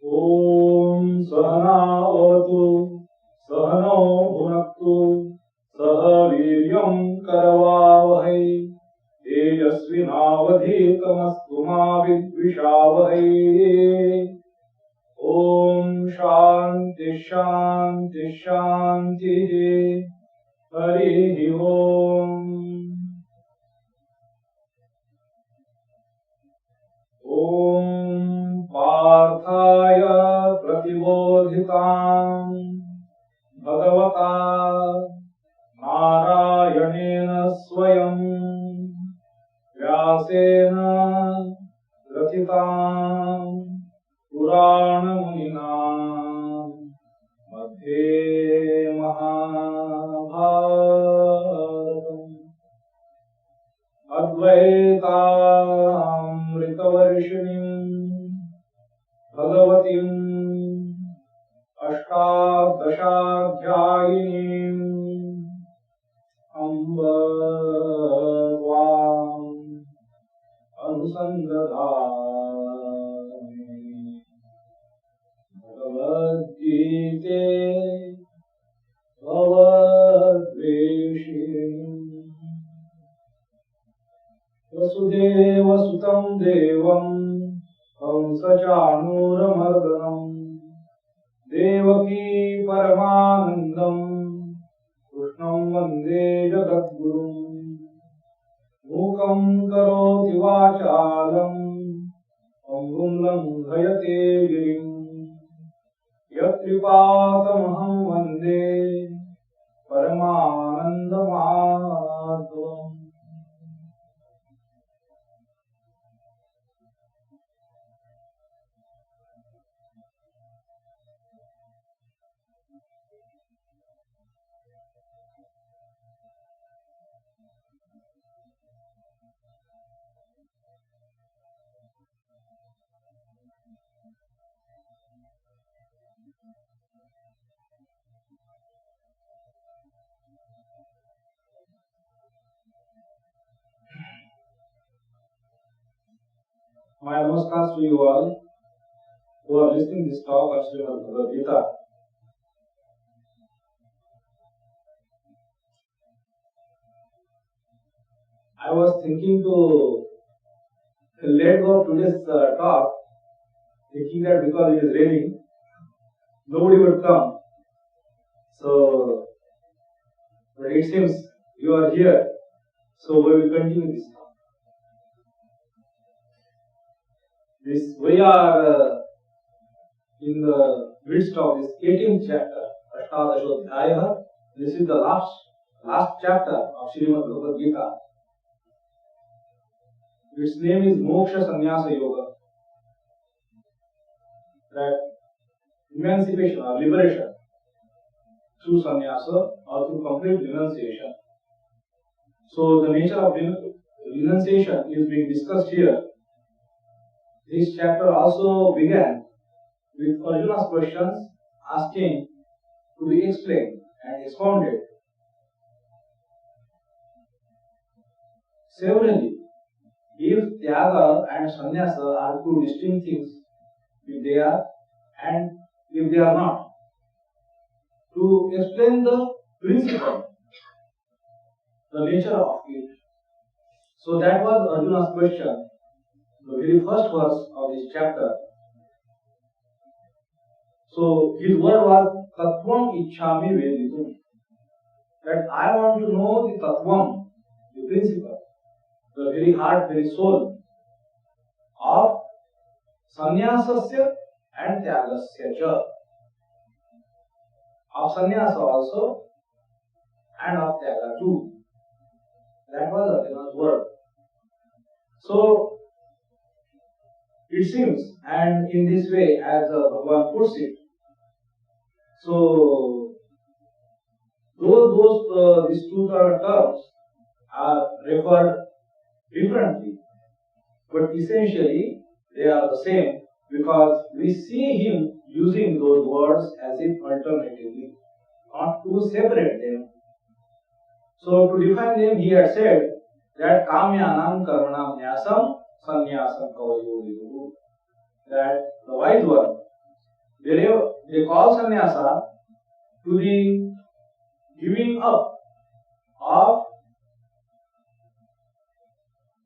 Om Sahanavatu Sahano Bhunaktu Sahaviryam Karavavahai Tejasvinavadhitamastu ma vidvishavahai. Om Shanti Shanti Shanti. Harihi Om. Om Parthaya Pratibodhitam Bhagavata Narayanena Swayam Vyasena Rathitam Purana Munina Madhye Mahabharatam Advaitamritavarshinim Bhagavatim Ashtadashadhyayinim Amba Tvam Anusandadhami Bhagavad Gita Bhavadveshim Vasudeva Sutam Devam Hamsachanuramardanam Devaki Paramanandam Krishnam Vande Jagadgurum Mukam Karoti Vachalam Ambum Langhayate Girim Yatripatamaham Vande Paramanandamadhvam. My namaskars to you all who are listening to this talk of Srimad Bhagavad Gita. I was thinking to let go of today's talk, thinking that because it is raining, nobody would come. So, but it seems you are here, so we will continue this talk. We are in the midst of this 18th chapter, Ashtadashodhyaya. This is the last chapter of Srimad Bhagavad Gita. Its name is Moksha Sannyasa Yoga. That emancipation or liberation through sannyasa or through complete renunciation. So the nature of renunciation is being discussed here. This chapter also began with Arjuna's questions asking to be explained and expounded. Severally, if Tyaga and Sannyasa are two distinct things, if they are and if they are not, to explain the principle, the nature of it. So that was Arjuna's question, the very first verse of this chapter. So his word was Tattvam Ichchami Veditum. That I want to know the Tattvam, the principle, the very heart, very soul of Sannyasasya and Tyagasya cha. Of Sannyasa also and of Tyaga too. That was Arjuna's word. So it seems, and in this way, as Bhagavan puts it, so though these two terms are referred differently, but essentially they are the same because we see him using those words as if alternatively, not to separate them. So to define them, he had said that Kamyanam Karmanam Nyasam Sannyasam Kavayo Vidu. That the wise one, They call sannyasa to the giving up of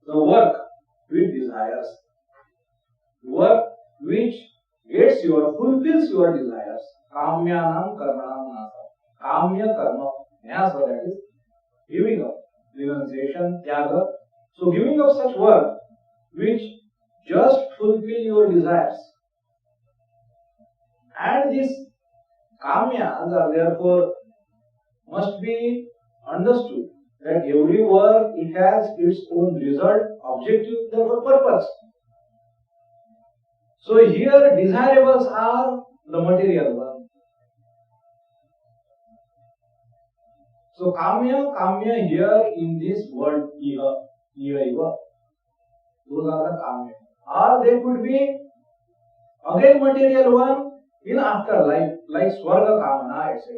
the work with desires, work which fulfills your desires. Kamyanam karmanam nasa. Kamya karma nyasa, that is giving up, renunciation, tyaga. So giving up such work which just fulfill your desires. And these kamyas are therefore must be understood that every work it has its own result, objective, therefore purpose. So here desirables are the material one. So kamya here in this word iva, those are the kamya. Or they could be again material one in afterlife, like swarga kamana, etc.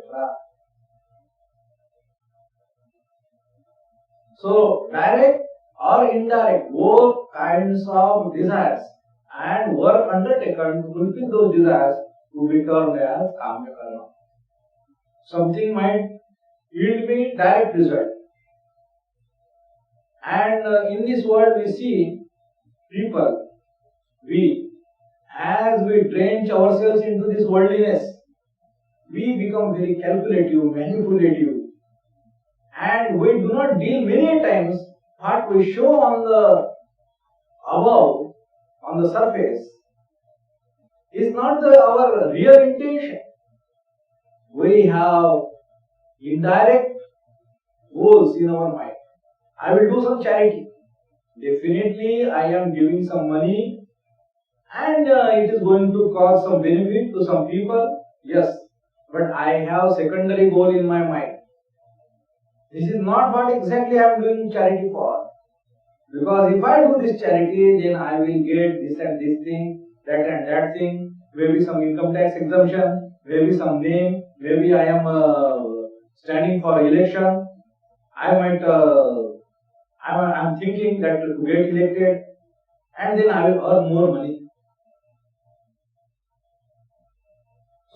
So direct or indirect, both kinds of desires and work undertaken to fulfill those desires would be termed as kamya karma. Something might yield me direct result. And in this world we see people, as we drench ourselves into this worldliness, we become very calculative, manipulative, and we do not deal many times what we show on the above, on the surface, is not our real intention. We have indirect goals in our mind. I will do some charity. Definitely I am giving some money and it is going to cause some benefit to some people. Yes, but I have secondary goal in my mind. This is not what exactly I am doing charity for. Because if I do this charity, then I will get this and this thing, that and that thing, maybe some income tax exemption, maybe some name, maybe I am standing for election. I might, I am thinking that to get elected, and then I will earn more money.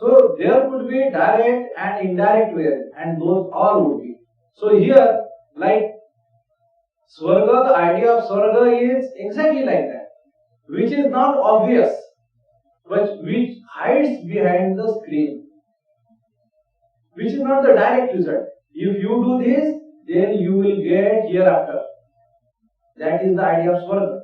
So there could be direct and indirect ways, and those all would be. So here, like Swarga, the idea of Swarga is exactly like that, which is not obvious, but which hides behind the screen, which is not the direct result. If you do this, then you will get hereafter. That is the idea of Swarga.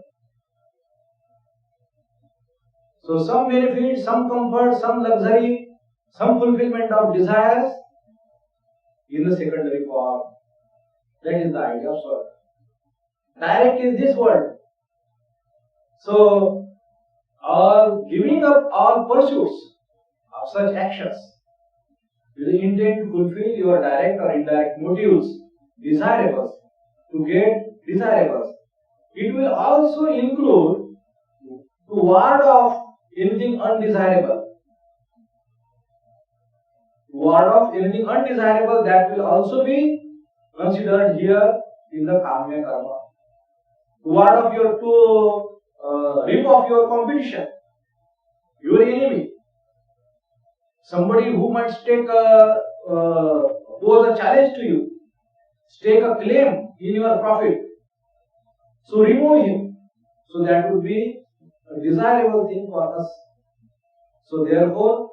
So some benefit, some comfort, some luxury, some fulfillment of desires in the secondary form. That is the idea of Swarga. Direct is this word. So, giving up all pursuits of such actions with the intent to fulfill your direct or indirect motives, desirables, to get desirables. It will also include to ward off anything undesirable. To ward off anything undesirable, that will also be considered here in the kamya karma. To ward off rip off your competition, your enemy, somebody who might pose a challenge to you, stake a claim in your profit. So remove him. So that would be a desirable thing for us. So therefore,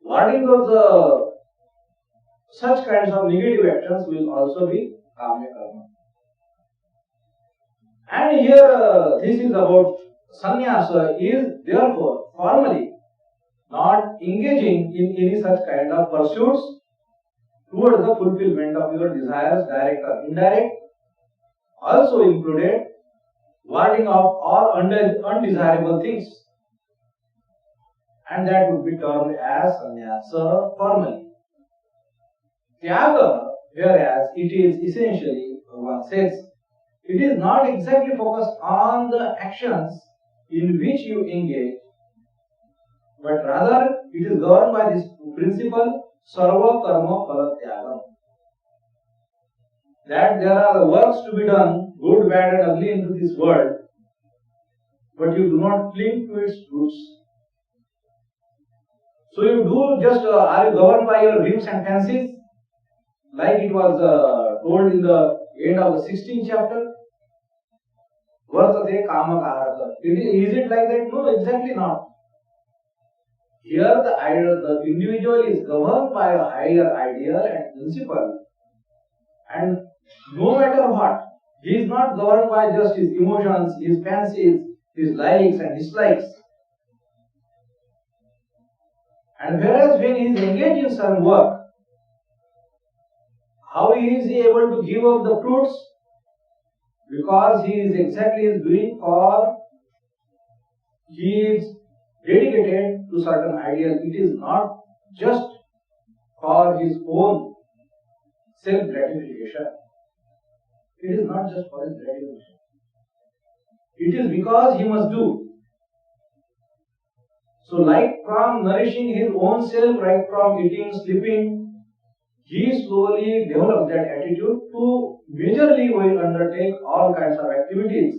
warding those such kinds of negative actions will also be kamya karma. And here this is about sannyasa is therefore formally not engaging in any such kind of pursuits towards the fulfillment of your desires, direct or indirect, also included warding off all undesirable things, and that would be termed as sannyasa formally. Tyaga, whereas it is essentially, one says, it is not exactly focused on the actions in which you engage, but rather it is governed by this principle sarva karma phala tyagam. That there are works to be done, good, bad and ugly into this world, but you do not cling to its fruits. So you do just, are you governed by your whims and fancies? Like it was told in the end of the 16th chapter. Vartate kama kaharata. Is it like that? No, exactly not. Here the individual is governed by a higher ideal and principle. And no matter what, he is not governed by just his emotions, his fancies, his likes and dislikes. And whereas when he is engaged in some work, how is he able to give up the fruits? Because he is exactly doing for, he is dedicated to certain ideal. It is not just for his own self-gratification. It is not just for his gratification. It is because he must do. So like from nourishing his own self, right from eating, sleeping, he slowly develops that attitude to majorly will undertake all kinds of activities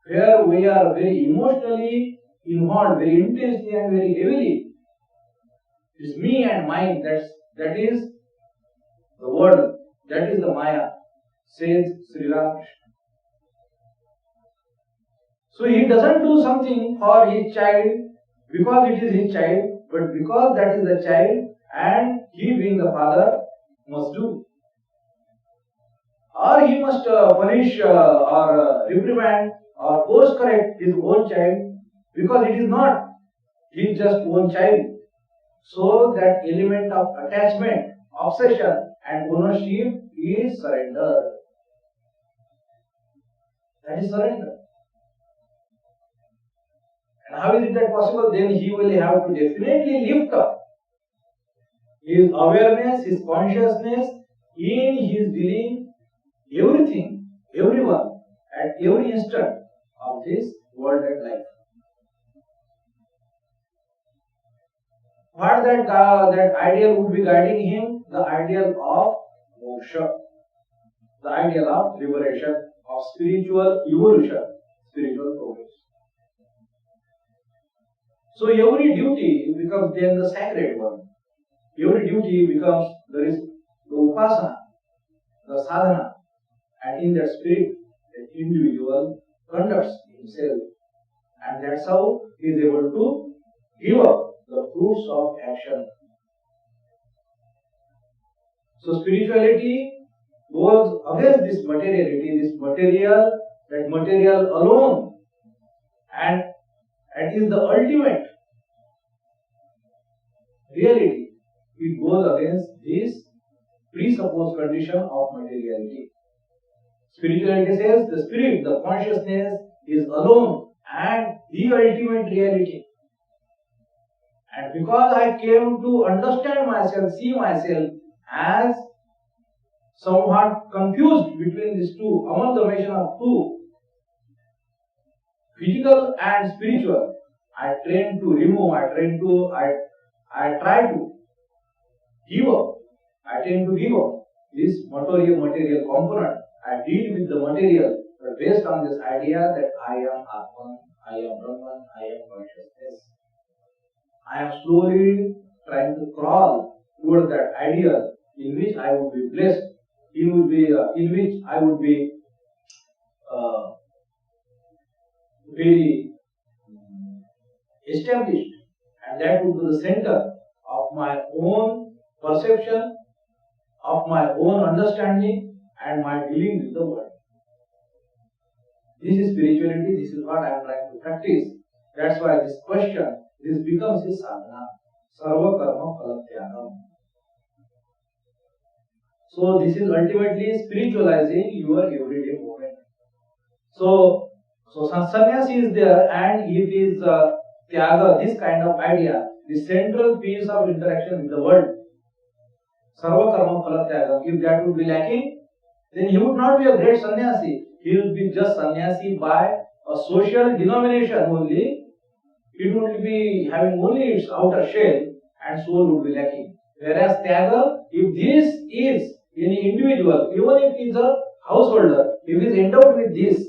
where we are very emotionally involved, very intensely and very heavily. It's me and mine, that is the word, that is the Maya, says Sri Ramakrishna. So he doesn't do something for his child because it is his child, but because that is the child and he being the father must do. Or he must punish or reprimand or course correct his own child because it is not his just own child. So that element of attachment, obsession and ownership is surrender. That is surrender. And how is it that possible? Then he will have to definitely lift up his awareness, his consciousness in his dealing everything, everyone, at every instant of this world and life. What that ideal would be guiding him? The ideal of moksha, the ideal of liberation, of spiritual evolution, spiritual progress. So every duty becomes then the sacred one. Every duty becomes, there is the upasana, the sadhana, and in that spirit, the individual conducts himself, and that's how he is able to give up the fruits of action. So spirituality goes against this materiality, this material, that material alone, and is the ultimate reality. It goes against this presupposed condition of materiality. Spirituality says the spirit, the consciousness is alone and the ultimate reality. And because I came to understand myself, see myself as somewhat confused between these two, amalgamation of two, physical and spiritual, I try to remove, I try to give up. I tend to give up this material component. I deal with the material, but based on this idea that I am Atman, I am Brahman, I am consciousness. I am slowly trying to crawl towards that ideal in which I would be blessed, in which I would be very established, and that would be the center of my own perception, of my own understanding and my dealing with the world. This is spirituality, this is what I am trying to practice. That's why this question, this becomes his sadhana. Sarva karma phalatyanam. So this is ultimately spiritualizing your everyday moment. So sannyasi is there, and if is tyaga, this kind of idea, the central piece of interaction with the world, sarva karma phalatyanam, if that would be lacking, then he would not be a great sannyasi. He would be just sannyasi by a social denomination only. It would be having only its outer shell and soul would be lacking. Whereas tyaga, if this is any individual, even if he is a householder, if he is endowed with this,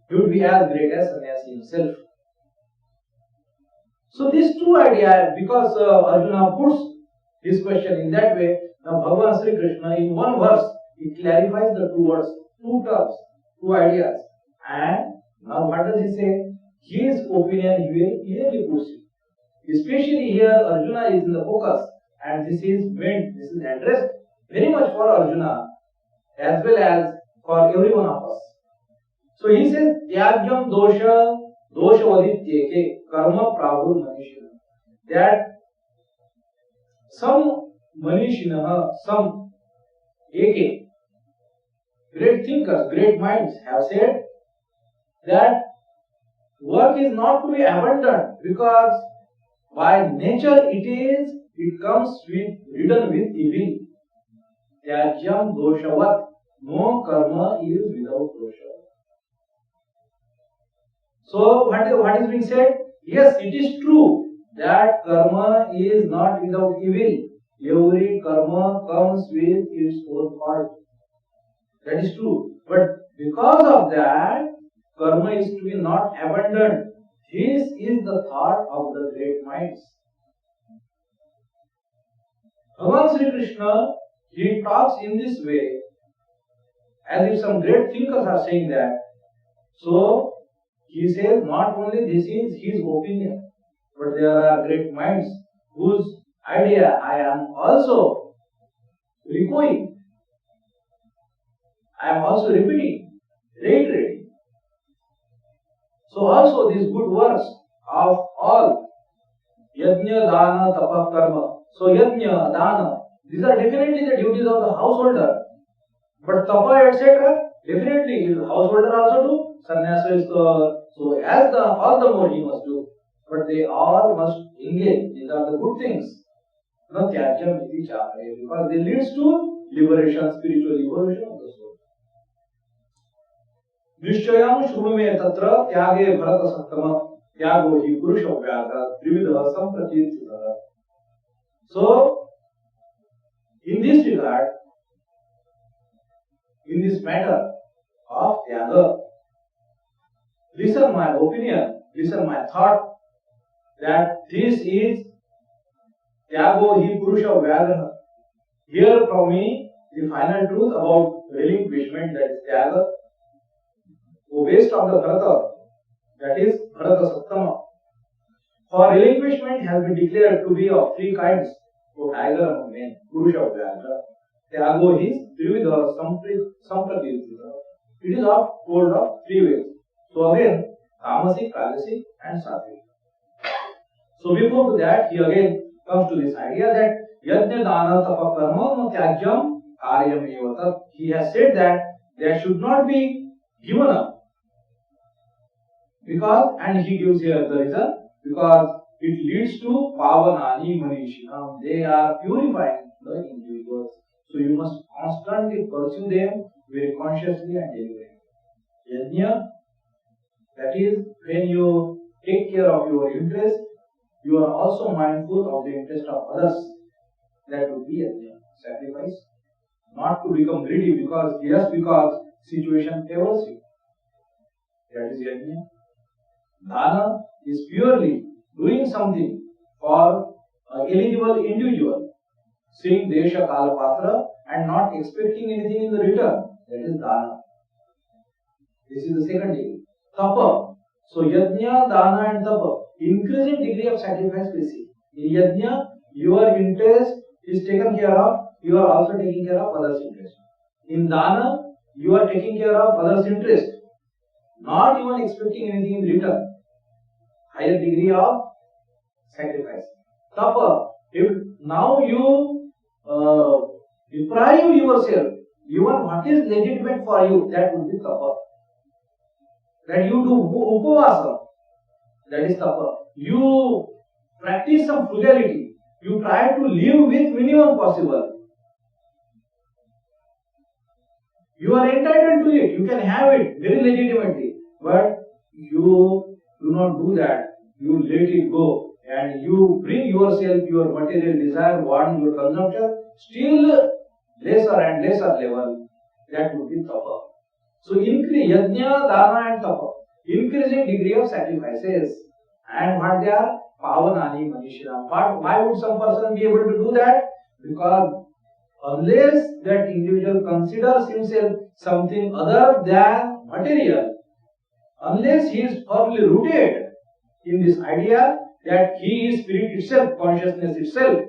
he would be as great as sannyasi himself. So these two ideas, because Arjuna puts his question in that way, now Bhagavan Sri Krishna in one verse, he clarifies the two words, two terms, two ideas. And now what does he say? His opinion he will clearly puts it. Especially here Arjuna is in the focus, and this is meant, this is addressed very much for Arjuna as well as for every one of us. So he says, Tyagyam dosha vaditye karma prabhu manishina. That some manishina, some eke, great thinkers, great minds have said that work is not to be abandoned because by nature it comes ridden with evil. Tyagyam doshavat. No karma is without dosha. So what is being said? Yes, it is true that karma is not without evil. Every karma comes with its own fault. That is true. But because of that, karma is to be not abandoned. This is the thought of the great minds. Bhagavan Sri Krishna, he talks in this way as if some great thinkers are saying that. So, he says not only this is his opinion, but there are great minds whose idea I am also recalling. I am also repeating, reiterating. So also these good works of all yajna, dana, tapa, karma. So yajna, dana, these are definitely the duties of the householder. But tapa, etc., definitely is householder also do. Sannyasa is so as the all the more he must do. But they all must engage. These are the good things. No tyajyam iti chapare, because they leads to liberation, spiritual liberation of the soul. Nishchayam shrume tatra tyage bharata sattama tyago hi purusha vyaga trividha sampratitita. So, in this regard, in this matter of tyaga, listen my opinion, listen my thought, that this is tyago hi purusha vyaga. Hear from me the final truth about relinquishment, that is tyaga, based on the bharata, that is bharata sattama. For relinquishment has been declared to be of three kinds. So tiger among men, purusha vyaga. Tyago is trividha sampratitita. It is told of three ways. So again, tamasic, rajasic and sattvic. So before that, he again comes to this idea that yajna, dana, tapa, karma, no tyajyam, karyam evata. He has said that there should not be given up. Because, and he gives here the reason, because it leads to pavanani manishina. They are purifying the individuals. So you must constantly pursue them very consciously and deliberately. Yajna, that is when you take care of your interest, you are also mindful of the interest of others. That would be yajna, sacrifice. Not to become greedy because situation favors you. That is yajna. Dana is purely doing something for an eligible individual, seeing desha kala patra and not expecting anything in the return. That is dana. This is the second degree. Tapa. So yajna, dana and tapa. Increasing degree of sacrifice we see. In yajna, your interest is taken care of, you are also taking care of others' interest. In dana, you are taking care of others' interest, not even expecting anything in return. Higher degree of sacrifice. Tapa, if now you deprive yourself, even what is legitimate for you, that would be tapa. That you do upavasa, that is tapa. You practice some frugality, you try to live with minimum possible. You are entitled to it, you can have it very legitimately, but you do not do that. You let it go and you bring yourself, your material desire, want, your consumption, still lesser and lesser level. That would be tapa. So increase yajna, dana and tapa. Increasing degree of sacrifices. And what they are? pavanani manishinam. Why would some person be able to do that? Because unless that individual considers himself something other than material, unless he is firmly rooted in this idea that he is spirit itself, consciousness itself,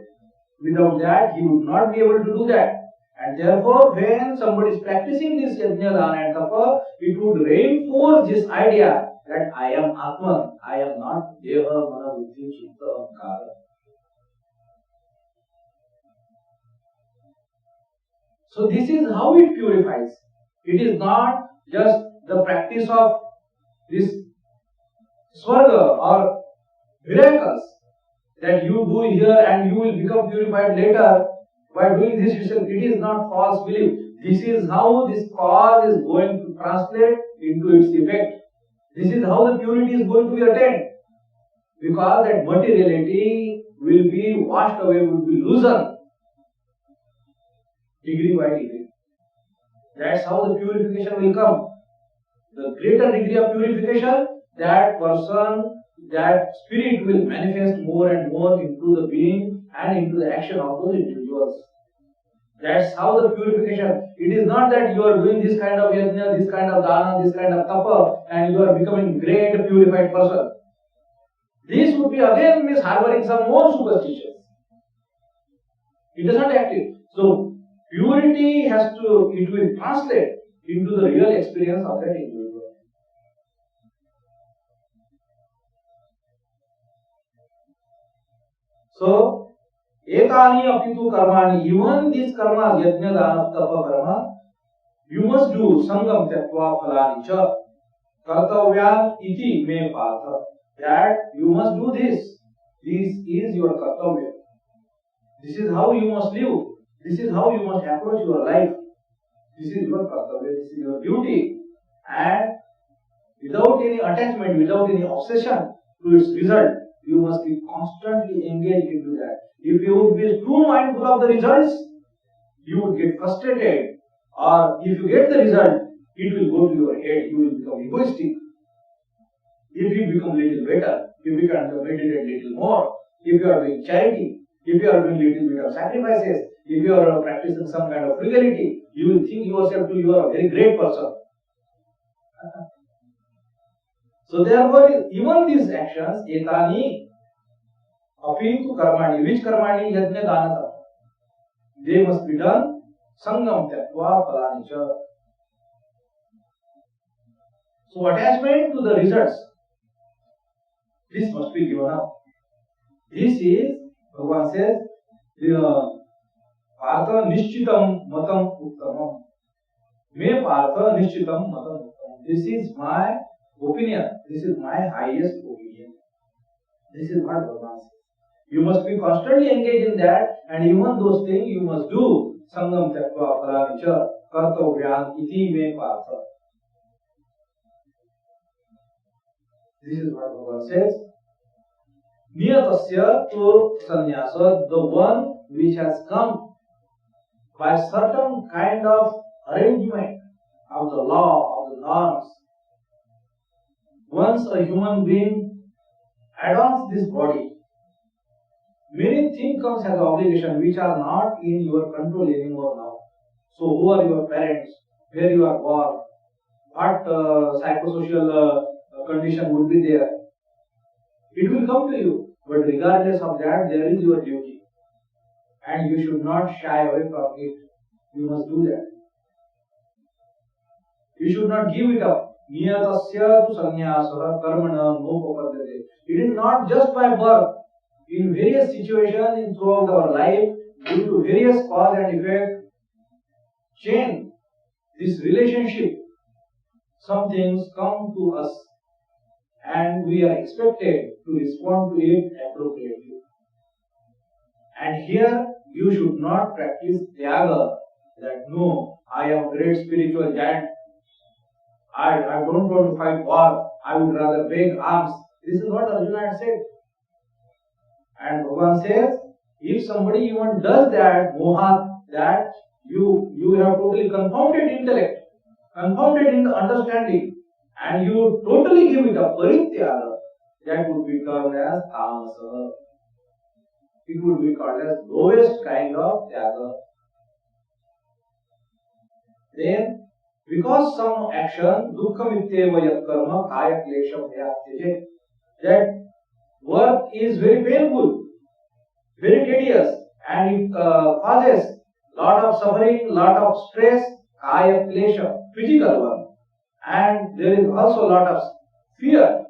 without that he would not be able to do that. And therefore, when somebody is practicing this yajna, dana and tapa, it would reinforce this idea that I am Atman, I am not Deha, Mana, Buddhi, Chitta, Ahankara. So this is how it purifies. It is not just the practice of this swarga or miracles that you do here and you will become purified later by doing this itself. It is not false belief. This is how this cause is going to translate into its effect. This is how the purity is going to be attained. Because that materiality will be washed away, will be loosened degree by degree. That's how the purification will come. The greater degree of purification, that person, that spirit will manifest more and more into the being and into the action of those individuals. That's how the purification. It is not that you are doing this kind of yajna, this kind of dana, this kind of tapa, and you are becoming great purified person. This would be again harboring some more superstitions. It does not active. So purity has to, it will translate into the real experience of that individual. So, etani apitu karmani, even these karmas, yajna, dana, tapa, karma, you must do sangam tyatva phalani cha kartavyan iti me patha. That you must do this. This is your kartavya. This is how you must live. This is how you must approach your life. This is your kartavya. This is your duty. And without any attachment, without any obsession to its result, you must be constantly engaged into that. If you would be too mindful of the results, you would get frustrated. Or if you get the result, it will go to your head. You will become egoistic. If you become little better, if you can meditate little more, if you are doing charity, if you are doing little bit of sacrifices, if you are practicing some kind of frugality, you will think yourself to you are a very great person. So therefore, even these actions, etani, apitu karmani, which karmani, yajna, dana, tapa, they must be done, sangam tyatva phalani cha. So attachment to the results, this must be given up. This is, Bhagavan says, partha nishchitam matam uttamam. Me partha nishchitam matam uttamam. This is my opinion. This is my highest opinion. This is what Bhagavan says. You must be constantly engaged in that, and even those things you must do. Sangam tyatva phalani cha kartavyan iti me partha. This is what Bhagavan says. Niyatasya to sannyasa, the one which has come by certain kind of arrangement of the law, of the norms. Once a human being adorns this body, many things comes as an obligation which are not in your control anymore now. So who are your parents? Where you are born? What psychosocial condition would be there? It will come to you. But regardless of that, there is your duty. And you should not shy away from it. You must do that. You should not give it up. Niyatasya tu sannyasa karmana nopapadyate. It is not just by birth. In various situations in throughout our life, due to various cause and effect, chain, this relationship, some things come to us and we are expected to respond to it appropriately. And here you should not practice tyaga, that no, I am a great spiritual giant. I don't want to fight war. I would rather beg arms. This is what Arjuna had said. And Bhagavan says, if somebody even does that, moha, that you have totally confounded intellect, confounded in the understanding, and you totally give it up, parityaga, that would be termed as tamasa. It would be called as lowest kind of tyaga. Then, because some action, dukkhamityeva yat karma kaya klesham yatyaje, that work is very painful, very tedious, and it causes lot of suffering, lot of stress, kaya klesha, physical work, and there is also lot of fear.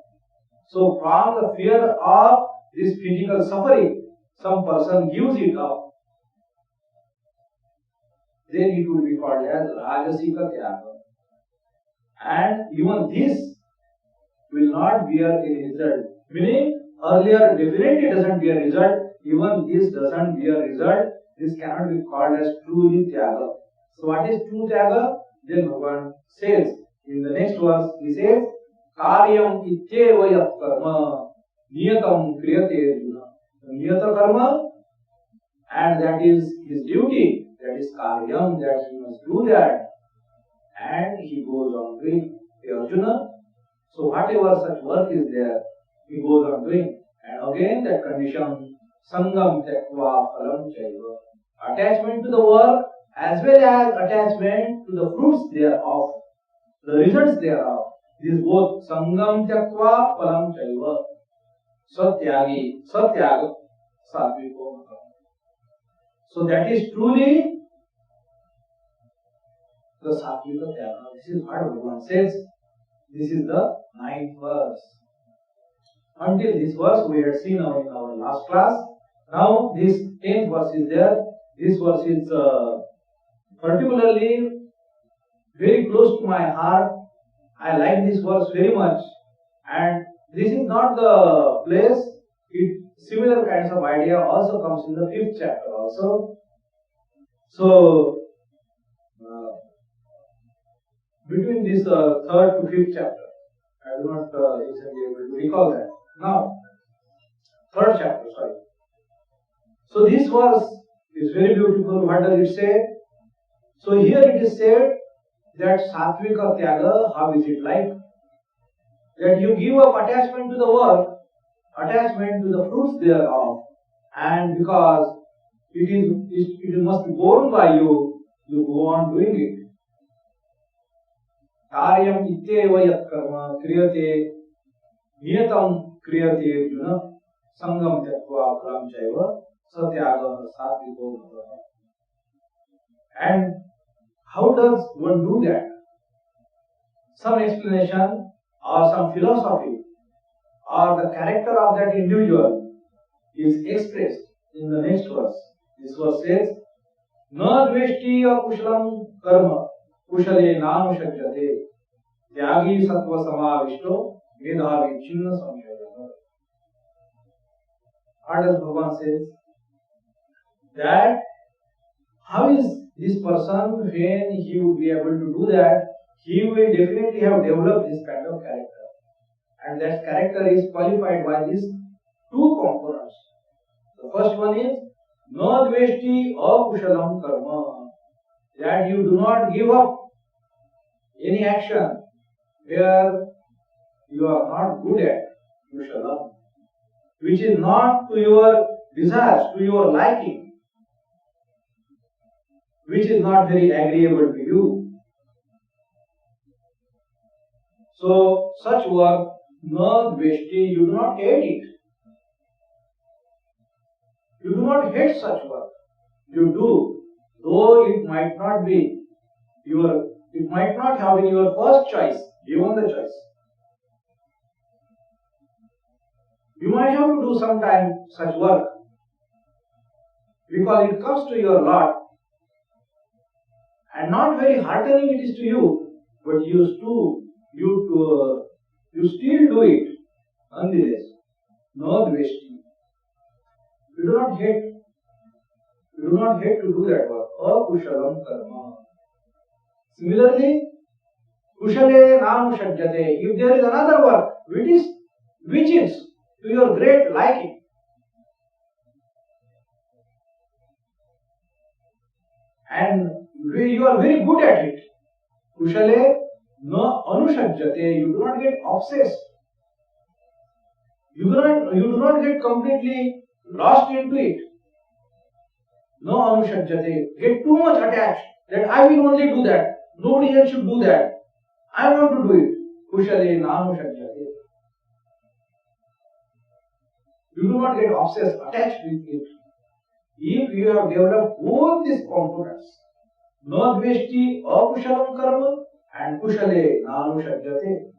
So from the fear of this physical suffering, some person gives it up. Then it would be called as rajasika tyaga. And even this will not bear any result. Meaning, earlier definitely doesn't bear result, even this doesn't bear result, this cannot be called as truly tyaga. So what is true tyaga? Then Bhagavan says, in the next verse, he says, karyam ityeva yat karma niyatam kriyate arjuna. Niyata karma, and that is his duty, that is karyam, that he must do that. And he goes on doing. Arjuna, so whatever such work is there, he goes on doing. And again that condition, sangam tekva phalam chaiva. Attachment to the work as well as attachment to the fruits thereof, the results thereof. This both sangam tekva phalam chaiva. Satyagi, satyaga, satviko. So that is truly the satvika tyaga. This is what Bhagavan says. This is the 9th verse. Until this verse we had seen in our last class. Now this 10th verse is there. This verse is particularly very close to my heart. I like this verse very much. And this is not the place. Similar kinds of idea also comes in the 5th chapter also. So between this 3rd to 5th chapter, I do not exactly able to recall that. Now, 3rd chapter, sorry. So this verse is very beautiful. What does it say? So here it is said that satvika tyaga, how is it like? That you give up attachment to the work, attachment to the fruits thereof, and because it must be borne by you, you go on doing it. Karyam ityeva yat karma kriyate niyatam kriyate arjuna sangam tyakva phalam chaiva satyaga satviko bhava. And how does one do that? Some explanation or some philosophy or the character of that individual is expressed in the next verse. This verse says, na dveshti akushalam karma kushale nanushajyate tyagi sattva samavishto vedhavi chinna samshayana. What does Bhagavan says? That how is this person, when he would be able to do that, he will definitely have developed this kind of character. And that character is qualified by these 2 components. The first one is na dveshti akushalam karma, that you do not give up any action where you are not good at, kushalam, which is not to your desires, to your liking, which is not very agreeable to you. So such work, na dveshti, you do not hate it. You do not hate such work. You do, though it might not be it might not have been your first choice, given the choice. You might have to do sometime such work because it comes to your lot, and not very heartening it is to you, but you still do it nonetheless. No dveshti. You do not hate. You do not hate to do that work. Akushalam karma. Similarly, kushale nanushajyate. If there is another work which is to your great liking, and you are very good at it, kushale na anushajyate. You do not get obsessed. You do not get completely lost into it. No anushajyate. Get too much attached that I will only do that. Nobody else should do that. I want to do it. Kushale nanushajyate. You do not get obsessed, attached with it. If you have developed both these components, no dveshti akushalam karma and kushale nanushajyate,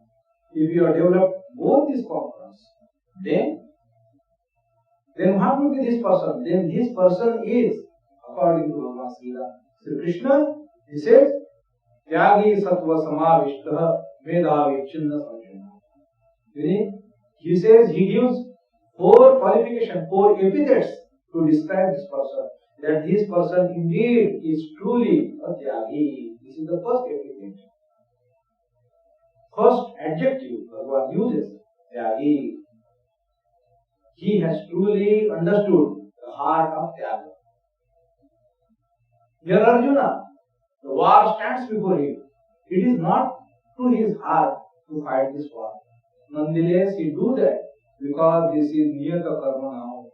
if you have developed both these components, then what will be this person? Then this person is, according to Bhagavad Gita, Sri Krishna, he says, Tyagi Sattva Samavishtaha Medhavi Chinna Sanjana. Meaning, he says, he gives four qualifications, four epithets to describe this person. That this person indeed is truly a Tyagi. This is the first epithet. First adjective Bhagavan uses, Tyagi. He has truly understood the heart of Tyaga. Here Arjuna, the war stands before him. It is not to his heart to fight this war. Nonetheless, he do that because this is niyata karma now.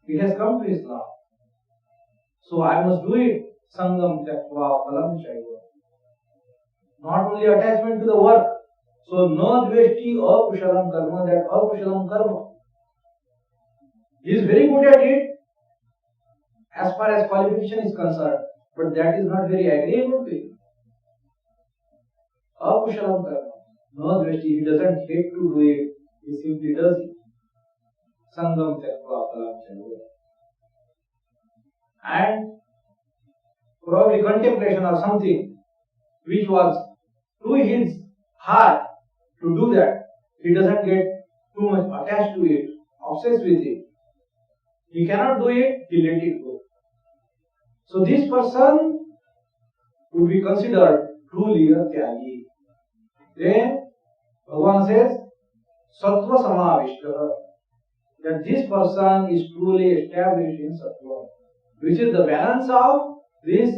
It has come to his law. So I must do it. Sangam tyakva phalam chaiva. Not only attachment to the work. So no dveshti akushalam karma, that akushalam karma. He is very good at it as far as qualification is concerned, but that is not very agreeable to him. Akushalam karma. No dveshti, he doesn't hate to do it, he simply does it. Sangam tyakva phalam chaiva. And probably contemplation or something which was to his heart to do that, he doesn't get too much attached to it, obsessed with it. He cannot do it, he let it go. So this person would be considered truly a Tyagi. Then Bhagavan says, Sattva Samavishta, that this person is truly established in Sattva, which is the balance of this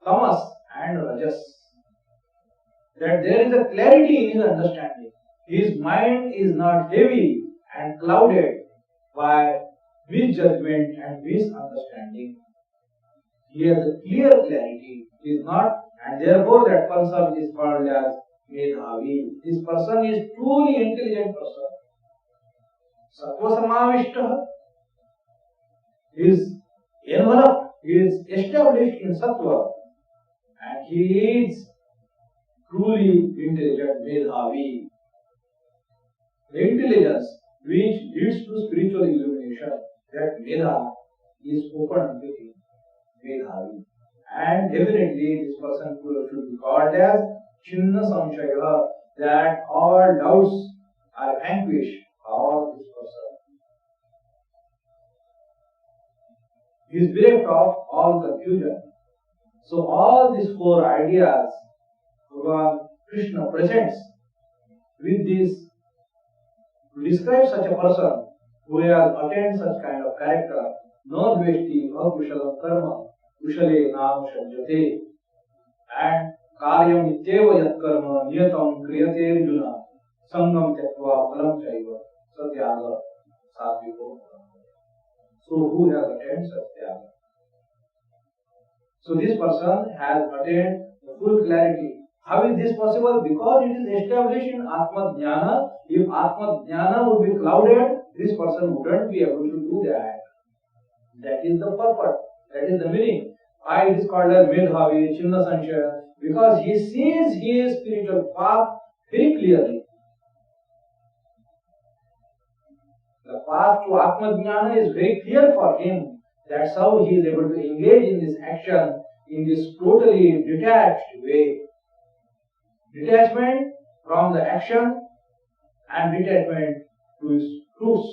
Tamas and Rajas. That there is a clarity in his understanding. His mind is not heavy and clouded by misjudgment and misunderstanding. He has a clear clarity. He is not, and therefore that person is called as Medhavi. This person is truly intelligent person. Sattva Samavishta is enveloped, he is established in Sattva, and he is truly intelligent, Medhavi. The intelligence which leads to spiritual illumination, that Medha is open to him, Medhavi. And definitely this person should be called as Chinna Samshaya, that all doubts are vanquished of this person. He is bereft of all confusion. So all these four ideas Bhagavan Krishna presents with this to describe such a person who has attained such kind of character. No dveshti akushalam karma kushale nanushajyate, and karyam ityeva yat karma niyatam kriyate arjuna sangam tyakva phalam chaiva satyaga satviko. So who has attained satyaga? So this person has attained the full clarity. How is this possible? Because it is established in Atma Jnana. If Atma Jnana would be clouded, this person wouldn't be able to do that. That is the purpose. That is the meaning. Why it is called as Medhavi, Chinna Sanshaya? Because he sees his spiritual path very clearly. The path to Atma Jnana is very clear for him. That's how he is able to engage in this action in this totally detached way. Detachment from the action and detachment to his fruits.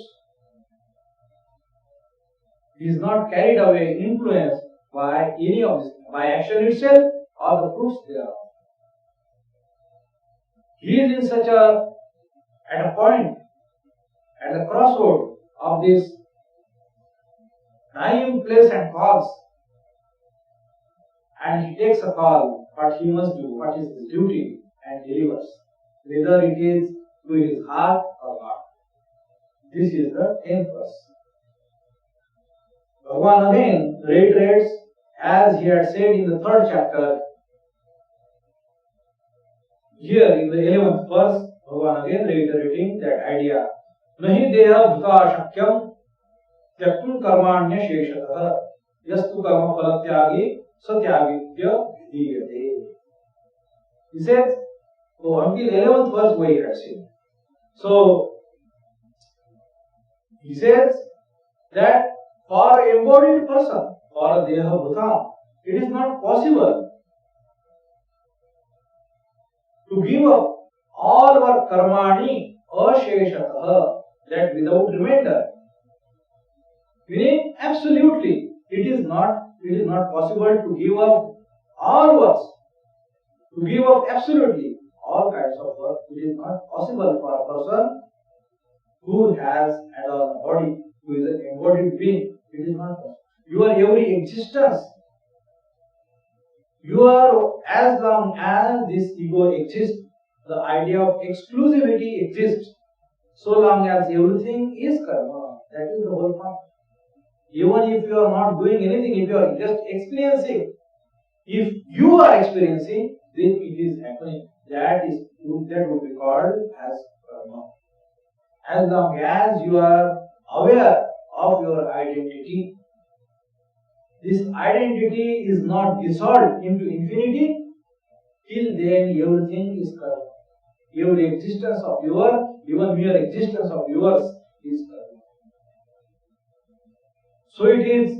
He is not carried away, influenced by any of this, by action itself or the fruits thereof. He is at a point, at the crossroad of this time, place and cause, and he takes a call, what he must do, what is his duty, and delivers, whether it is to his heart or not. This is the 10th verse. Bhagavan again reiterates, as he had said in the 3rd chapter. Here in the 11th verse, Bhagavan again reiterating that idea. Nahi deha bhuta shakyam tyaktum karmanya sheshatah yastu karma phalatyagi satyagitya vidhiyate. He says, so until 11th verse we had seen. So he says that for an embodied person, for a deha bhuta, it is not possible to give up all our karmani asheshatah, that without remainder. Meaning absolutely, it is not possible to give up all works, to give up absolutely all kinds of work. It is not possible for a person who has had a body, who is an embodied being. It is not possible. Your every existence, as long as this ego exists, the idea of exclusivity exists. So long as everything is karma, that is the whole point. Even if you are not doing anything, if you are just experiencing, if you are experiencing, then it is happening. That would be called as karma. As long as you are aware of your identity, this identity is not dissolved into infinity, till then everything is karma. Every existence of yours, even mere existence of yours is karma. So it is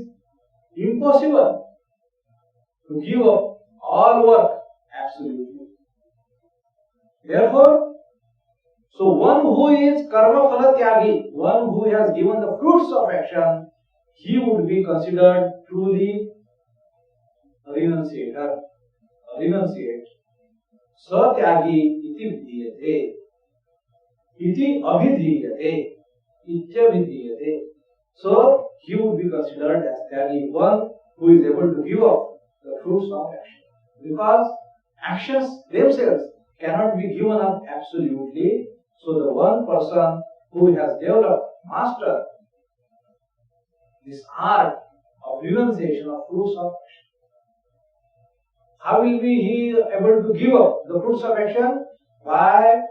impossible to give up all work absolutely. Therefore, so one who is karma phala tyagi, one who has given the fruits of action, he would be considered truly a renunciator, a renunciate. Satyagi iti vidhiyate, iti abhidhiyate, ityabhidhiyate. So he would be considered as tyagi, one who is able to give up the fruits of action. Because actions themselves cannot be given up absolutely. So the one person who has developed, mastered this art of renunciation of fruits of action, how will be he able to give up the fruits of action? By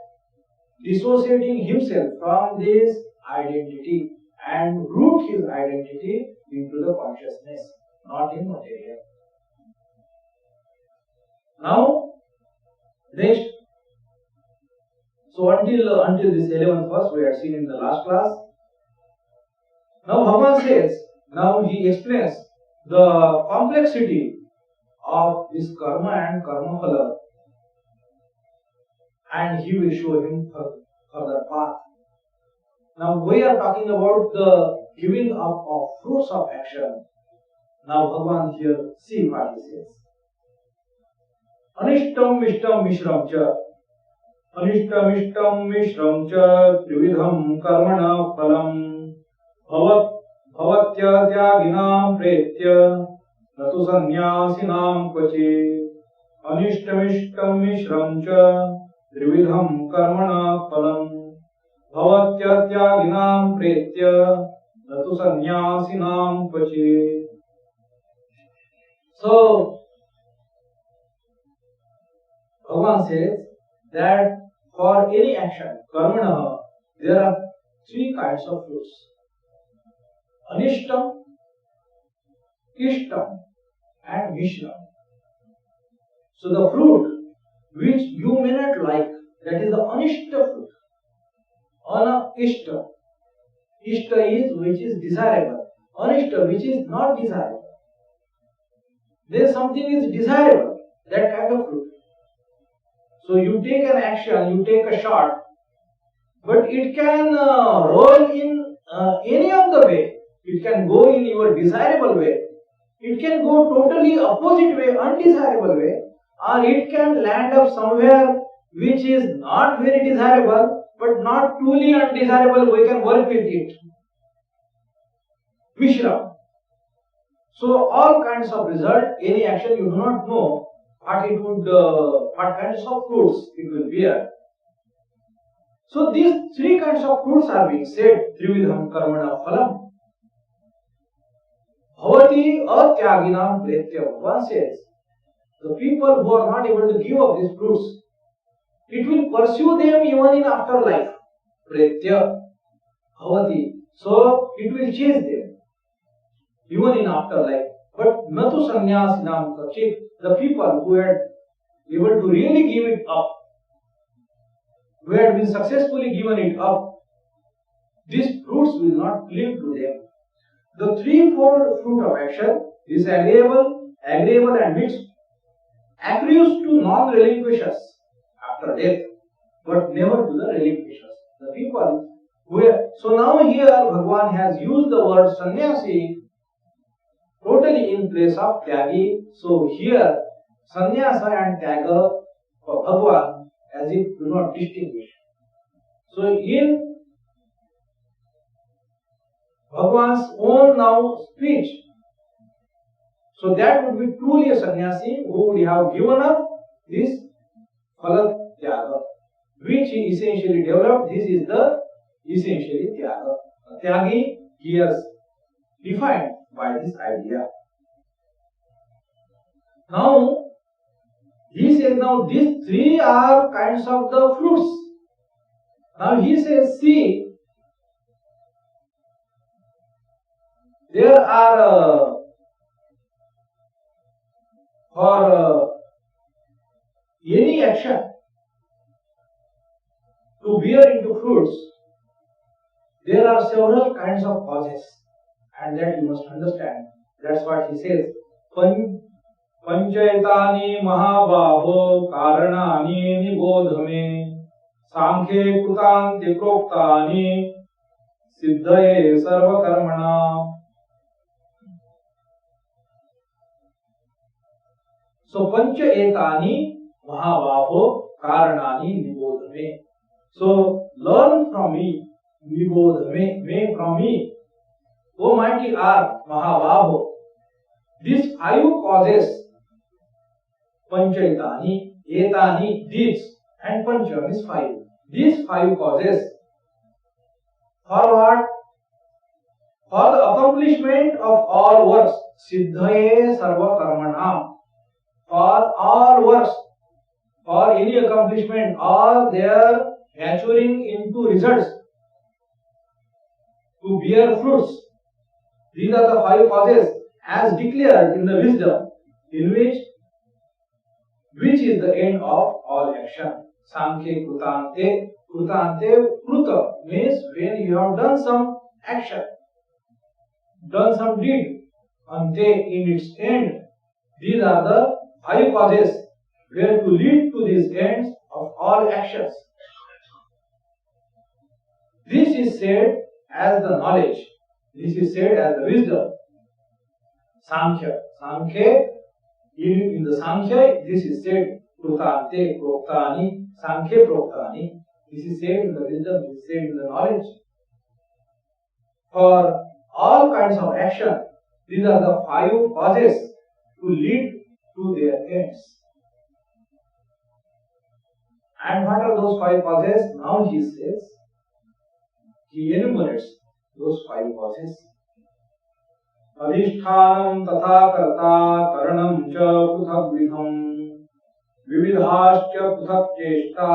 dissociating himself from this identity and root his identity into the consciousness, not in material. Now, next, so until this 11th verse we had seen in the last class. Now Bhagavan says, now he explains the complexity of this karma and karma phala, and he will show him further path. Now we are talking about the giving up of fruits of action. Now Bhagavan here, see what he says. Anishtam mishtam mishram cha, anishtam mishtam mishram cha, trividham karmana phalam, bhavatya tyaginam pretya, natu sanyasinam kvachi. Anishtam mishtam mishram cha, trividham karmana phalam, bhavatya tyaginam pretya, natu sanyasinam kvachi. So, Bhagavan says that for any action, karmana, there are three kinds of fruits. Anishtam, Ishtam and Mishram. So the fruit which you may not like, that is the Anishta fruit. Anishta. Ishta is which is desirable. Anishta which is not desirable. Then something is desirable, that kind of fruit. So you take an action, you take a shot, but it can roll in any of the way. It can go in your desirable way. It can go totally opposite way, undesirable way, or it can land up somewhere which is not very desirable, but not truly undesirable. We can work with it. Mishra. So all kinds of result, any action you do not know what kinds of fruits it will bear. So these three kinds of fruits are being said. Trividham karmana phalam. Bhavati atyaginam pretya. One says, the people who are not able to give up these fruits, it will pursue them even in afterlife. Pretya. Bhavati. So it will chase them even in afterlife. But natu sannyasinam kachit. The people who had able to really give it up, who had been successfully given it up, these fruits will not cleave to them. The threefold fruit of action is agreeable and mixed, accrues to non-relinquishers after death, but never to the relinquishers. The people who are, so now here Bhagavan has used the word sannyasi totally in place of tyagi. So here sannyasa and tyaga for Bhagavan as if do not distinguish. So in Bhagavan's own now speech, so that would be truly a sannyasi who would have given up this phala tyaga, which he essentially developed. This is the essentially tyaga. Tyagi he has defined by this idea. Now he says, now these three are kinds of the fruits. Now he says, see, there are for any action to bear into fruits, there are several kinds of causes, and that you must understand. That's what he says. Panchayatani mahabhaho karanani nibodhame Sankhe kutanti proktani siddhaye sarva karmana. So pancha etani mahabhaho karanani nibodhame. So learn from me, nibodhame, me from me. O mighty R, mahabhaho. These five causes, pancha etani, these, and pancha is five. These five causes, for what? For the accomplishment of all works, siddhaye sarva karmanam. For all works, for any accomplishment, or their maturing into results, to bear fruits. These are the five causes as declared in the wisdom, in which is the end of all action. Sankhe krutante. Krutante, kruta means when you have done some action, done some deed. Ante, in its end. These are the five causes where to lead to these ends of all actions. This is said as the knowledge. This is said as the wisdom. Sankhya. Sankhya, in the Sankhya, this is said krutante proktani, Sankhya proktani. This is said in the wisdom, this is said in the knowledge. For all kinds of action, these are the five causes to lead to their ends. And what are those five causes? Now he says, he enumerates those five causes. Adhishthanam tatha karta karanam cha puthak vidham vividhascha puthak cheshta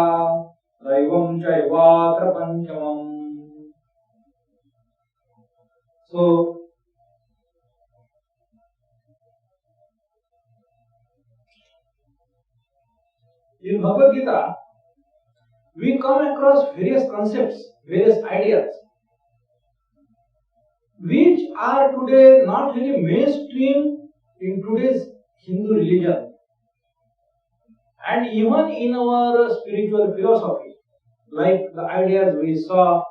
daivam chaivatra panchamam. So, in Bhagavad Gita, we come across various concepts, various ideas, which are today not really mainstream in today's Hindu religion and even in our spiritual philosophy, like the ideas we saw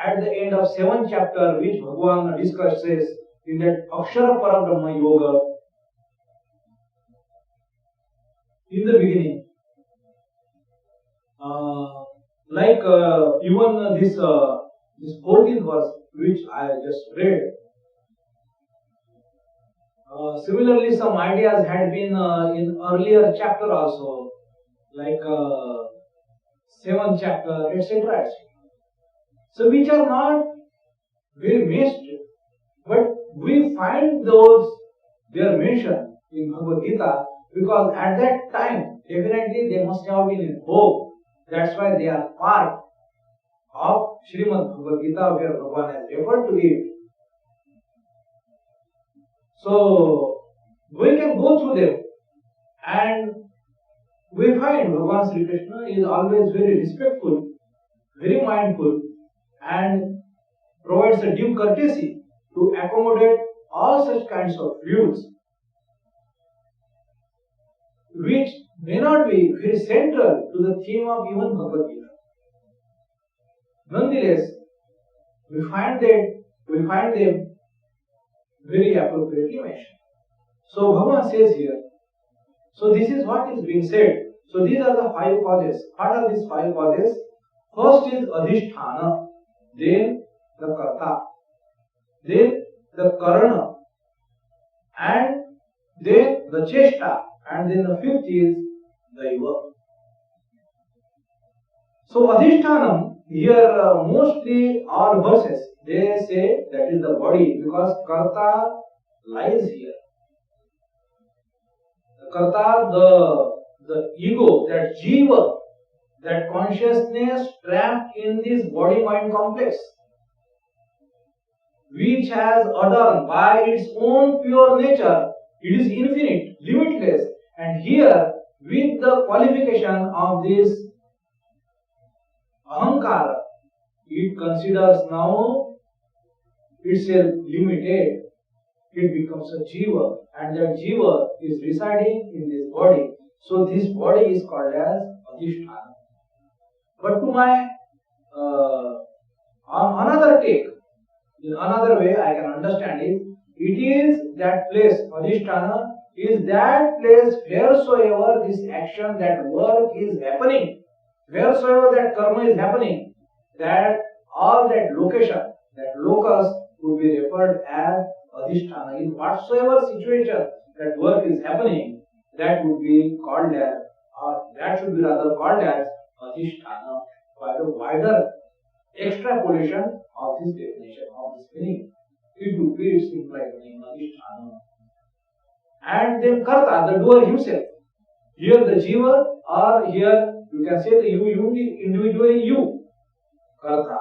at the end of 7th chapter, which Bhagavan discusses in that Akshara Parabrahma Yoga in the beginning. Even this 14th verse which I just read. Similarly, some ideas had been in earlier chapter also, like 7th chapter, etc. So which are not very mainstream, but we find those, they are mentioned in Bhagavad Gita because at that time definitely they must have been in hope. That's why they are part of Srimad Bhagavad Gita where Bhagavan has referred to it. So we can go through them and we find Bhagavan Sri Krishna is always very respectful, very mindful and provides a due courtesy to accommodate all such kinds of views which may not be very central to the theme of even Bhagavad Gita. Nonetheless, we find them very appropriately mentioned. So Bhagavan says here, so this is what is being said. So these are the 5 causes. What are these 5 causes? First is Adhisthana, then the Karta, then the Karana, and then the Cheshta, and then the 5th is Daiva. So Adhishthanam, here mostly all verses, they say that is the body because Karta lies here. The Karta, the ego, that jiva, that consciousness trapped in this body-mind complex, which has adorned by its own pure nature, it is infinite, limitless, and here with the qualification of this ahankara, it considers now itself limited. It becomes a jiva, and that jiva is residing in this body. So this body is called as Adhisthana. But to my on another take, in another way I can understand it is that place, Adhisthana, is that place wheresoever this action, that work is happening, wheresoever that karma is happening, that all that location, that locus would be referred as Adhisthana. In whatsoever situation that work is happening, that would be called as, or that should be rather called as Adhisthana by the wider extrapolation of this definition, of this meaning. It would be its implied meaning, Adhisthana. And then Karta, the doer himself. Here the Jiva, or here you can say the individually you. Karta.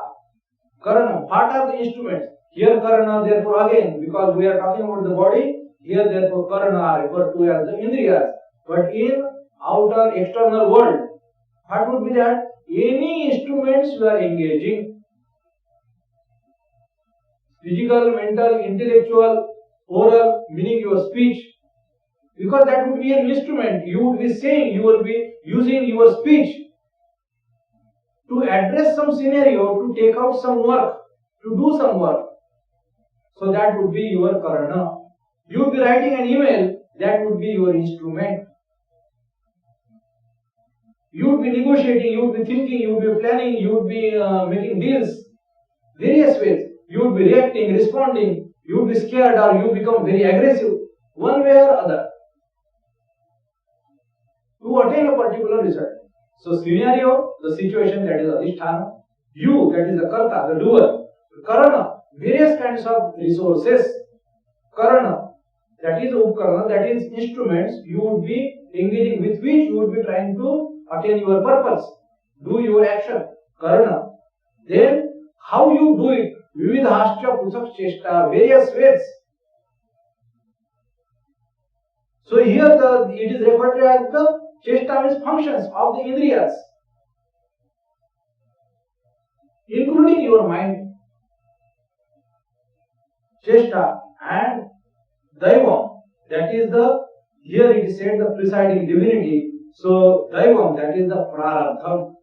Karana, what are the instruments? Here Karana, therefore again, because we are talking about the body, here therefore Karana are referred to as the Indriyas. But in outer external world, what would be that? Any instruments you are engaging, physical, mental, intellectual, oral, meaning your speech, because that would be an instrument. You would be saying, you will be using your speech to address some scenario, to take out some work, to do some work. So that would be your karana. You would be writing an email, that would be your instrument. You would be negotiating, you would be thinking, you would be planning, you would be making deals, various ways. You would be reacting, responding, you would be scared or you become very aggressive, one way or other, to attain a particular result. So scenario, the situation, that is Adhisthana. You, that is the Karta, the doer. Karana, various kinds of resources. Karana, that is Upkarana, that is instruments you would be engaging, with which you would be trying to attain your purpose, do your action. Karana. Then how you do it, Vividhascha Pusak Cheshta, various ways. So here it is referred to as the Cheshta, means functions of the Indriyas, including your mind. Cheshta and Daivam, that is the, here it is said the presiding divinity. So Daivam, that is the Prarabdham.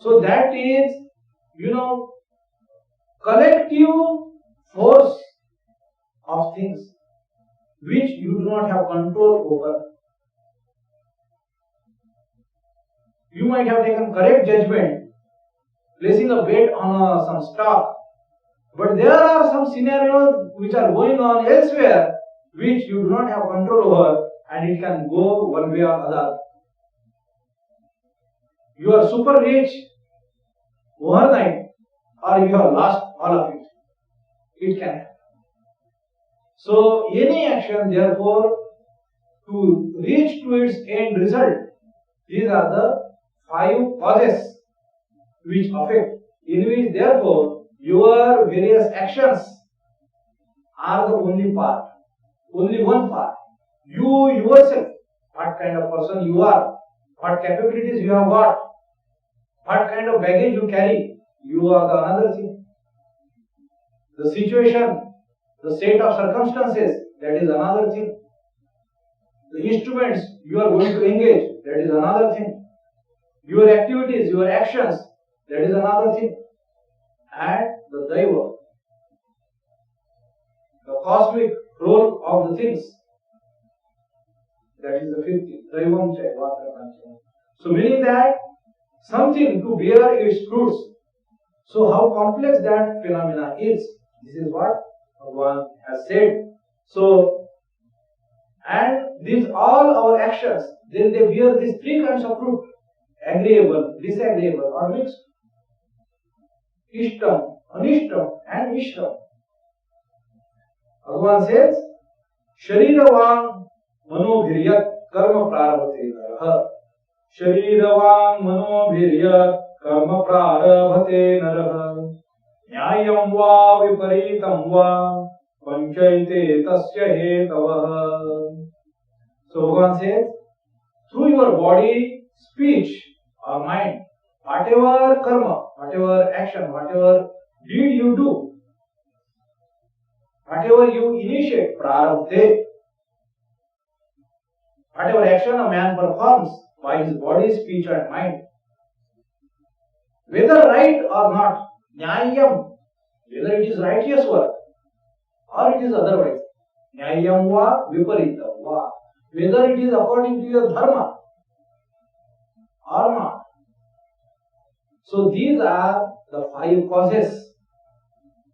So that is, collective force of things which you do not have control over. You might have taken correct judgment, placing a bet on some stock, but there are some scenarios which are going on elsewhere which you do not have control over, and it can go one way or other. you are super rich overnight, or you have lost all of it. It can happen. So any action, therefore, to reach to its end result, these are the 5 causes which affect, in which therefore your various actions are the only part, only one part. You yourself, what kind of person you are, what capabilities you have got, what kind of baggage you carry, you are the another thing. The situation, the state of circumstances, that is another thing. The instruments you are going to engage, that is another thing. Your activities, your actions, that is another thing. And the Daiva, the cosmic role of the things, that is the 5th thing. Daivam Chai. So meaning that something to bear its fruits. So how complex that phenomena is, this is what Bhagavan has said. So, and these all our actions, then they bear these 3 kinds of fruit: agreeable, disagreeable, or mixed. Ishtam, Anishtam, and Mishram. Bhagavan says, Shariravaṁ manobhiryat karma prarabhate narah. Shariravaṁ manobhiryat karma prarabhate narah. Nyayam va viparitam va panchaite tasya hetavah. So Bhagavan says, through your body, speech, or mind, whatever karma, whatever action, whatever deed you do, whatever you initiate, prarabdhe, whatever action a man performs by his body, speech and mind, whether right or not, nyayam, whether it is righteous work or it is otherwise, nyayam va viparitam va, whether it is according to your dharma or not. So these are the 5 causes,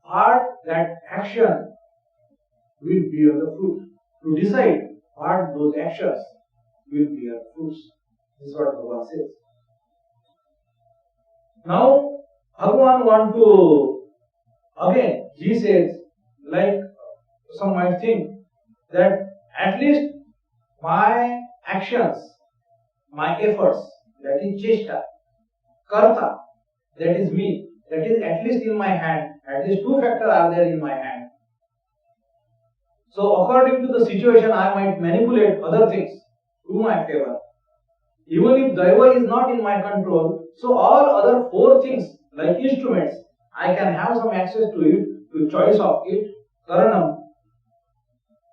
what that action will bear the fruit. To decide what those actions will bear fruits. This is what Bhagavan says. Now, Bhagavan want to, again, he says, like some might think, that at least my actions, my efforts, that is cheshta, karta, that is me, that is at least in my hand, at least 2 factors are there in my hand. So according to the situation, I might manipulate other things to my favor. Even if Daiva is not in my control, so all other 4 things, like instruments, I can have some access to it, to choice of it, karanam.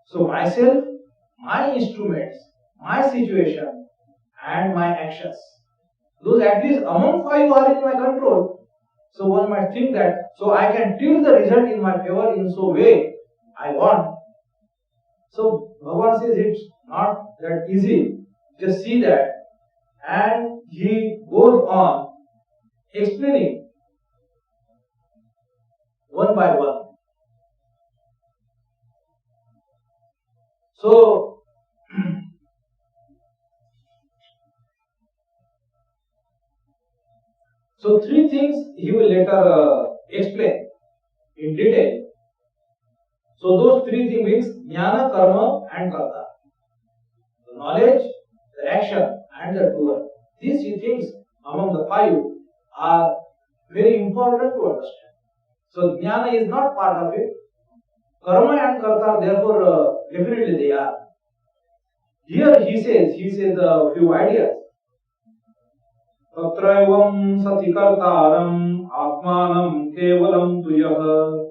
So myself, my instruments, my situation, and my actions, those at least among 5 are in my control. So one might think that, so I can tilt the result in my favor in so way I want. So Bhagavan says it's not that easy. Just see that. And he goes on explaining one by one. So, so 3 things he will later explain in detail. So those 3 things means jnana, karma and karta. The knowledge, the action and the doer. These 3 things among the 5 are very important to understand. So jnana is not part of it. Karma and karta, therefore, definitely they are. Here he says a few ideas. Tatraivam sati kartaram atmanam kevalam tuyah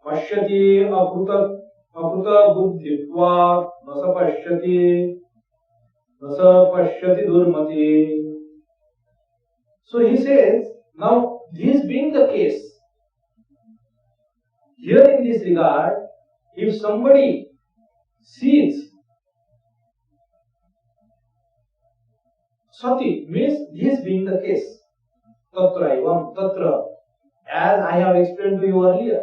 pashyati apruta buddhitva nasa pashyati durmati. So he says, now this being the case, here in this regard, if somebody sees sati, means this being the case, tatraivam, tatra, as I have explained to you earlier.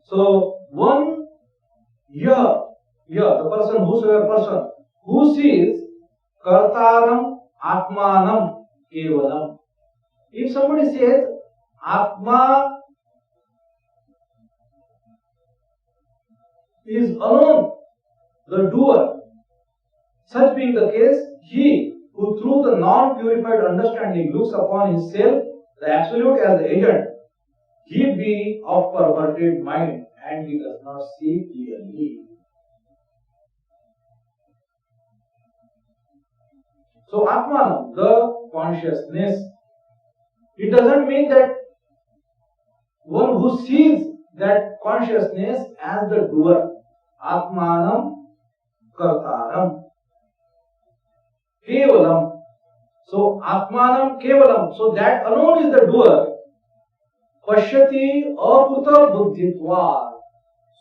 So one the person, whosoever person who sees kartaram Atmanam kevalam. If somebody says Atma is alone the doer, such being the case, he who through the non-purified understanding looks upon himself, the Absolute, as the agent, he be of perverted mind and he does not see clearly. So Atmanam, the consciousness, it doesn't mean that one who sees that consciousness as the doer. Atmanam kartaram kevalam. So Atmanam kevalam. So that alone is the doer. Pashyati apruta buddhitva.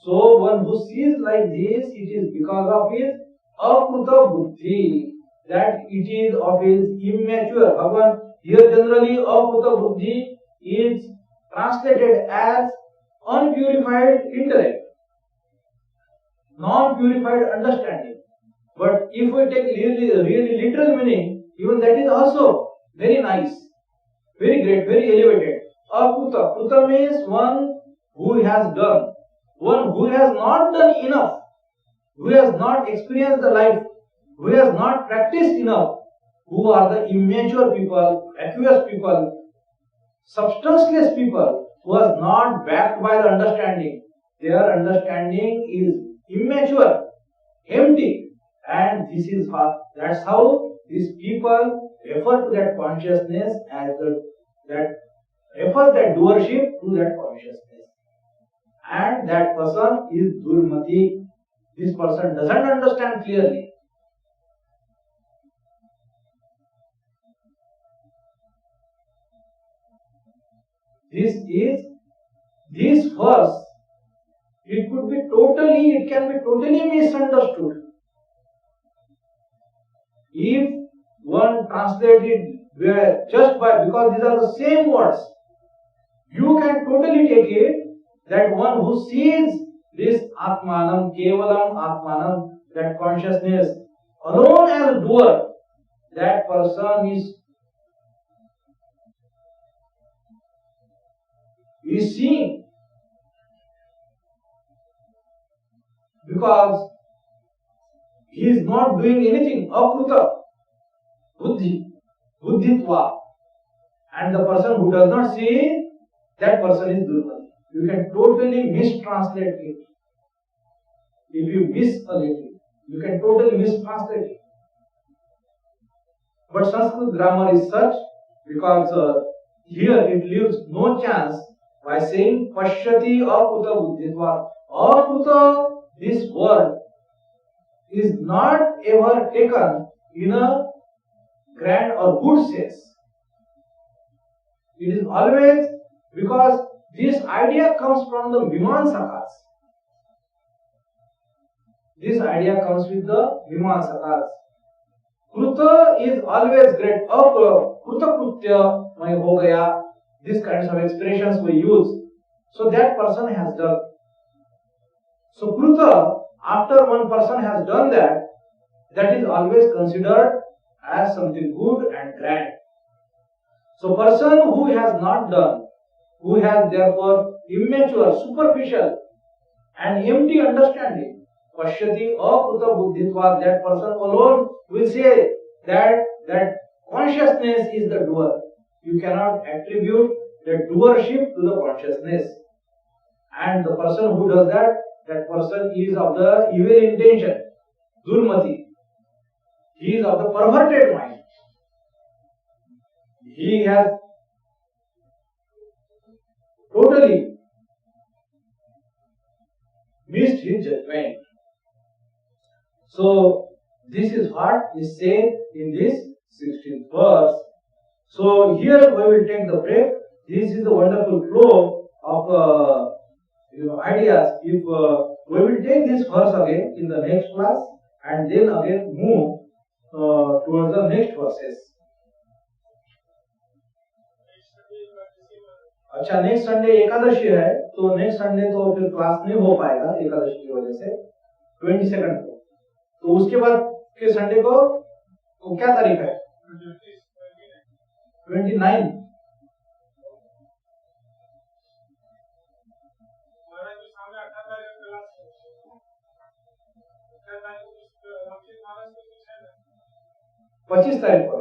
So one who sees like this, it is because of his apruta buddhi, that it is of his immature. Bhagavan, here generally apruta buddhi is translated as unpurified intellect, non-purified understanding. But if we take really literal meaning, even that is also very nice, very great, very elevated. Apruta. Pruta means one who has done, one who has not done enough, who has not experienced the life, who has not practiced enough, who are the immature people, aqueous people, substanceless people, who are not backed by the understanding. Their understanding is immature, empty, and this is that's how these people refer to that consciousness as that refers that doership to that consciousness. And that person is durmati. This person doesn't understand clearly. This verse, it can be totally misunderstood. If one translated just because these are the same words, you can totally take it that one who sees this Atmanam, Kevalam Atmanam, that consciousness alone as a doer, that person is seeing, because he is not doing anything. Apruta, buddhitva. And the person who does not see, that person is durmati. You can totally mistranslate it. If you miss a little, you can totally mistranslate it. But Sanskrit grammar is such, because here it leaves no chance by saying pashyati apruta buddhitva. Apruta, this word is not ever taken in a grand or good sense. It is always, because this idea comes from the Mimamsakas. This idea comes with the Mimamsakas. Kruta is always great. Kruta krutya mai ho gaya. These kinds of expressions we use. So that person has done. So Kruta, after one person has done that, that is always considered as something good and grand. So person who has not done, who has therefore immature, superficial and empty understanding, pashyati akruta buddhitva, that person alone will say that consciousness is the doer. You cannot attribute the doership to the consciousness. And the person who does that person is of the evil intention, durmati. He is of the perverted mind. He has totally missed his judgment. So this is what is said in this 16th verse. So here we will take the break. This is the wonderful flow of ideas. If we will take this verse again in the next class and then again move towards the next verses. अच्छा, next Sunday Ekadashi है, तो next Sunday तो फिर class नहीं हो पाएगा एकादशी की वजह से 22 को। तो उसके बाद के संडे को क्या तारीख है? 29। पच्चीस तारीख को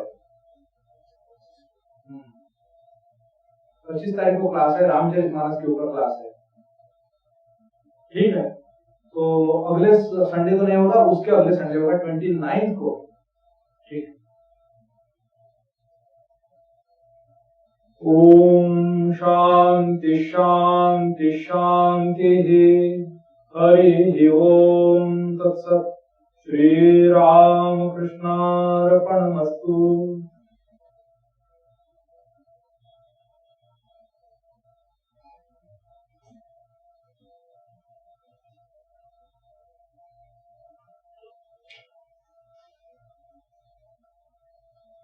25 तारीख को क्लास है, रामचरितमानस के ऊपर क्लास है। ठीक है, तो अगले संडे तो नहीं होगा, उसके अगले संडे होगा 29 को। ठीक। ओम शांति शांति शांति। हरि ओम तत्सत्। श्री राम कृष्णार्पणमस्तु।